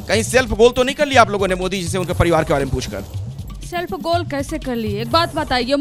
कहीं self goal तो नहीं कर लिया आप लोगों ने मोदी जी से उनके परिवार के बारे में पूछकर? सेल्फ गोल कैसे कर लिए? एक बात बताइए,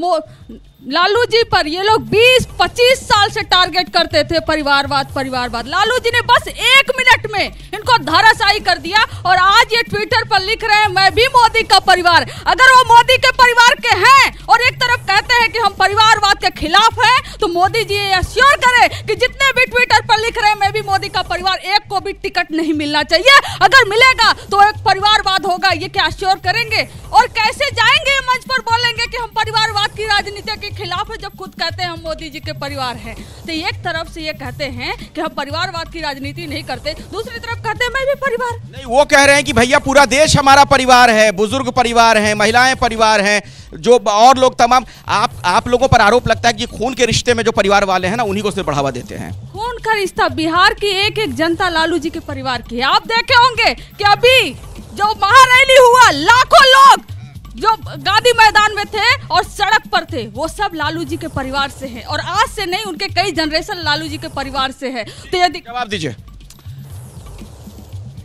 लालू जी पर ये लोग 20-25 साल से टारगेट करते थे परिवारवाद परिवारवाद। लालू जी ने बस 1 मिनट में इनको धराशायी कर दिया और आज ये ट्विटर पर लिख रहे हैं मैं भी मोदी का परिवार। अगर वो मोदी के परिवार के हैं और एक तरफ कहते हैं कि हम परिवारवाद के खिलाफ हैं, तो मोदी जी ये अश्योर करें कि जितने भी ट्विटर पर लिख रहे हैं मैं भी मोदी का परिवार, एक को भी टिकट नहीं मिलना चाहिए। अगर मिलेगा तो एक परिवारवाद होगा, ये क्या अश्योर करेंगे? और कैसे जाएंगे मंच पर बोलेंगे कि हम परिवारवाद की राजनीति के खिलाफ है, जब खुद कहते हैं हम मोदी जी के परिवार हैं? तो एक तरफ से ये कहते हैं कि हम परिवारवाद की राजनीति नहीं करते, दूसरी तरफ कहते हैं मैं भी परिवार नहीं। वो कह रहे हैं कि भैया पूरा देश हमारा परिवार है, बुजुर्ग परिवार हैं, महिलाएं परिवार हैं, जो और लोग तमाम। आप लोगों पर आरोप लगता है कि खून के रिश्ते में जो परिवार वाले हैं ना, उन्हीं को सिर्फ बढ़ावा देते हैं। खून का रिश्ता बिहार की एक एक जनता लालू जी के परिवार की है। आप देखे होंगे कि अभी जो महारैली हुआ, लाखों लोग जो गांधी मैदान में थे और सड़क पर थे, वो सब लालू जी के परिवार से हैं और आज से नहीं, उनके कई जनरेशन लालू जी के परिवार से है। तो यदि जवाब दीजिए।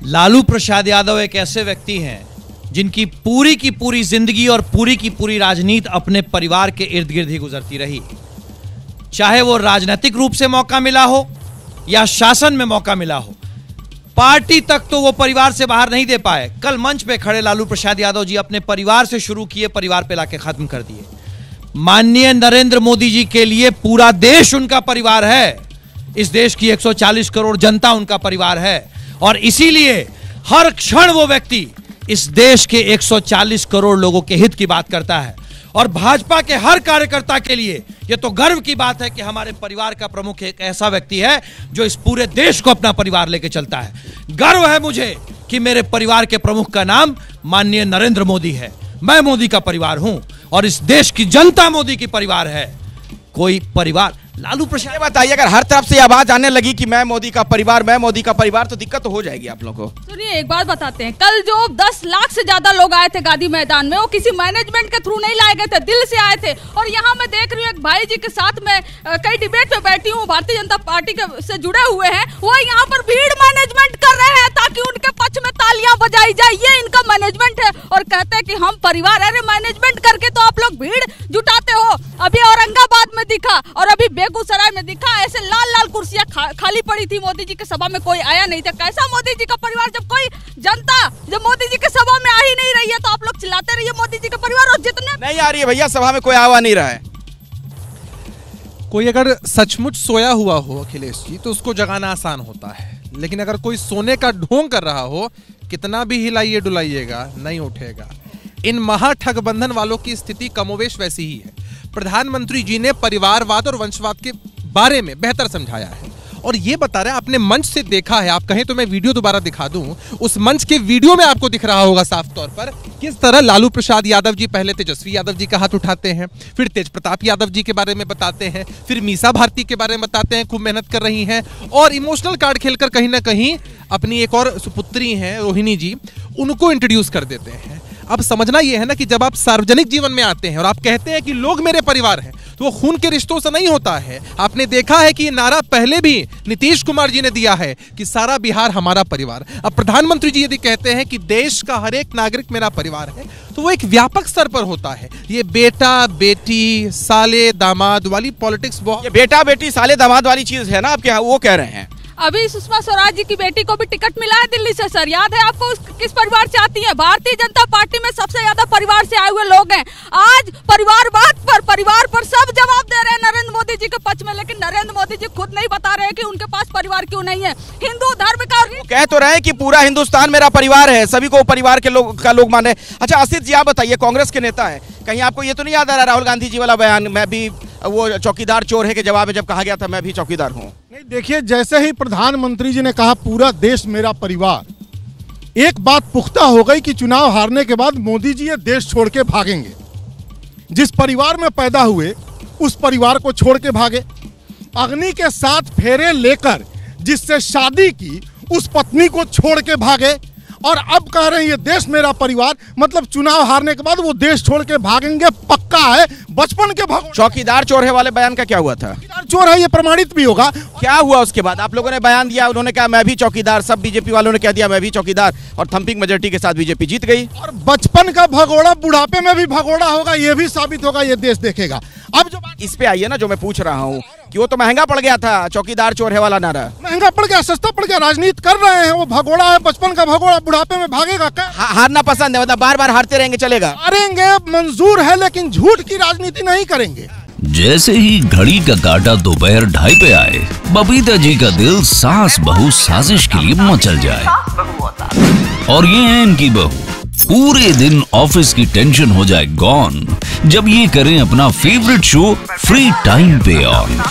लालू प्रसाद यादव एक ऐसे व्यक्ति हैं जिनकी पूरी की पूरी जिंदगी और पूरी की पूरी राजनीति अपने परिवार के इर्द गिर्द ही गुजरती रही। चाहे वो राजनीतिक रूप से मौका मिला हो या शासन में मौका मिला हो, पार्टी तक तो वो परिवार से बाहर नहीं दे पाए। कल मंच पे खड़े लालू प्रसाद यादव जी अपने परिवार से शुरू किए, परिवार पे लाके खत्म कर दिए। माननीय नरेंद्र मोदी जी के लिए पूरा देश उनका परिवार है। इस देश की 140 करोड़ जनता उनका परिवार है और इसीलिए हर क्षण वो व्यक्ति इस देश के 140 करोड़ लोगों के हित की बात करता है। और भाजपा के हर कार्यकर्ता के लिए यह तो गर्व की बात है कि हमारे परिवार का प्रमुख एक ऐसा व्यक्ति है जो इस पूरे देश को अपना परिवार लेकर चलता है। गर्व है मुझे कि मेरे परिवार के प्रमुख का नाम माननीय नरेंद्र मोदी है। मैं मोदी का परिवार हूं और इस देश की जनता मोदी की परिवार है। कोई परिवार लालू प्रसाद, बताइए, अगर हर तरफ से आवाज आने लगी कि मैं मोदी का परिवार, मैं मोदी का परिवार, तो दिक्कत तो हो जाएगी आप लोगों को। सुनिए, एक बात बताते हैं, कल जो 10 लाख से ज्यादा लोग आए थे गांधी मैदान में, वो किसी मैनेजमेंट के थ्रू नहीं लाए गए थे, दिल से आए थे। और यहाँ मैं देख रही हूँ एक भाई जी के साथ में कई डिबेट में बैठी हूँ, भारतीय जनता पार्टी से जुड़े हुए हैं, वो यहाँ पर भीड़ मैनेजमेंट कर रहे हैं ताकि उनके पक्ष में तालियां बजाई जाए। ये इनका मैनेजमेंट है और कहते हैं कि हम परिवार। अरे मैनेजमेंट करके तो आप लोग भीड़ जुटाते हो। अभी औरंगाबाद में दिखा और अभी बेगूसराय में दिखा, ऐसे लाल लाल कुर्सियां खाली पड़ी थी, मोदी जी के सभा में कोई आया नहीं था। कैसा मोदी जी का परिवार? जब कोई जनता जब मोदी जी के सभा में आ ही नहीं रही है तो आप लोग चिल्लाते रहिए मोदी जी का परिवार। और जितने नहीं आ रही है भैया, सभा में कोई आवा नहीं रहा है। कोई अगर सचमुच सोया हुआ हो अखिलेश जी, तो उसको जगाना आसान होता है, लेकिन अगर कोई सोने का ढोंग कर रहा हो, कितना भी हिलाइए डुलाइएगा नहीं उठेगा। इन महाठगबंधन वालों की स्थिति कमोवेश वैसी ही है। प्रधानमंत्री जी ने परिवारवाद और वंशवाद के बारे में बेहतर समझाया है और ये बता रहे हैं, आपने मंच से देखा है, आप कहें तो मैं वीडियो दोबारा दिखा दूं। उस मंच के वीडियो में आपको दिख रहा होगा साफ तौर पर किस तरह लालू प्रसाद यादव जी पहले तेजस्वी यादव जी का हाथ उठाते हैं, फिर तेज प्रताप यादव जी के बारे में बताते हैं, फिर मीसा भारती के बारे में बताते हैं, खूब मेहनत कर रही हैं और इमोशनल कार्ड खेलकर कहीं ना कहीं अपनी एक और सुपुत्री हैं रोहिणी जी, उनको इंट्रोड्यूस कर देते हैं। अब समझना यह है ना कि जब आप सार्वजनिक जीवन में आते हैं और आप कहते हैं कि लोग मेरे परिवार हैं, तो वो खून के रिश्तों से नहीं होता है। आपने देखा है कि ये नारा पहले भी नीतीश कुमार जी ने दिया है कि सारा बिहार हमारा परिवार। अब प्रधानमंत्री जी यदि कहते हैं कि देश का हर एक नागरिक मेरा परिवार है, तो वो एक व्यापक स्तर पर होता है। ये बेटा बेटी साले दामाद वाली पॉलिटिक्स, बहुत ये बेटा बेटी साले दामाद वाली चीज है ना आपके यहाँ, वो कह रहे हैं। अभी सुषमा स्वराज जी की बेटी को भी टिकट मिला है दिल्ली से। सर याद है आपको किस परिवार से आती है? भारतीय जनता पार्टी में सबसे ज्यादा परिवार से आए हुए लोग हैं। आज परिवार पर सब जवाब दे रहे हैं नरेंद्र मोदी जी के पक्ष में, लेकिन नरेंद्र मोदी जी खुद नहीं बता रहे कि उनके पास परिवार क्यों नहीं है। हिंदू धर्म का कह तो रहे हैं कि पूरा हिंदुस्तान मेरा परिवार है, सभी को परिवार के लोग माने। अच्छा आसिफ जी आप बताइए, कांग्रेस के नेता है, कहीं आपको ये तो नहीं याद आ रहा राहुल गांधी जी वाला बयान, मैं भी वो चौकीदार चोर है के जवाब में जब कहा गया था मैं भी चौकीदार हूँ? नहीं, देखिए, जैसे ही प्रधानमंत्री जी ने कहा पूरा देश मेरा परिवार, एक बात पुख्ता हो गई कि चुनाव हारने के बाद मोदी जी ये देश छोड़ के भागेंगे। जिस परिवार में पैदा हुए उस परिवार को छोड़ के भागे। अग्नि के 7 फेरे लेकर जिससे शादी की उस पत्नी को छोड़ के भागे और अब कह रहे हैं ये देश मेरा परिवार, मतलब चुनाव हारने के बाद वो देश छोड़ के भागेंगे, पक्का है। बचपन के भगोड़े चौकीदार चोर है वाले बयान का क्या हुआ था? चोर है ये प्रमाणित भी होगा। क्या हुआ उसके बाद? आप लोगों ने बयान दिया, उन्होंने कहा मैं भी चौकीदार, सब बीजेपी वालों ने कह दिया मैं भी चौकीदार, और थंपिंग मेजॉरिटी के साथ बीजेपी जीत गई। और बचपन का भगोड़ा बुढ़ापे में भी भगोड़ा होगा, ये भी साबित होगा, ये देश देखेगा। अब जो इस पे आइए ना, जो मैं पूछ रहा हूँ कि वो तो महंगा पड़ गया था, चौकीदार चोर है वाला नारा महंगा पड़ गया, सस्ता पड़ गया, राजनीति कर रहे हैं, वो भगोड़ा है, बचपन का भगोड़ा, बुढ़ापे में भागेगा क्या? हारना पसंद है, मतलब बार बार हारते रहेंगे, चलेगा? हारेंगे मंजूर है, लेकिन झूठ की राजनीति नहीं करेंगे। जैसे ही घड़ी का काटा दोपहर 2:30 पे आए, बबीता जी का दिल सास बहू साजिश के लिए मचल जाए। और ये है इनकी बहू, पूरे दिन ऑफिस की टेंशन हो जाए गॉन जब ये करें अपना फेवरेट शो फ्री टाइम पे ऑन।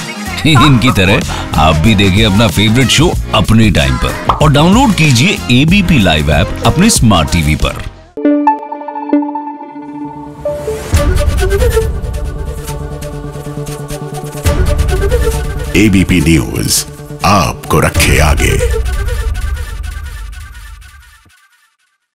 इनकी तरह आप भी देखिए अपना फेवरेट शो अपने टाइम पर और डाउनलोड कीजिए एबीपी लाइव ऐप अपने स्मार्ट टीवी पर। एबीपी न्यूज आपको रखे आगे।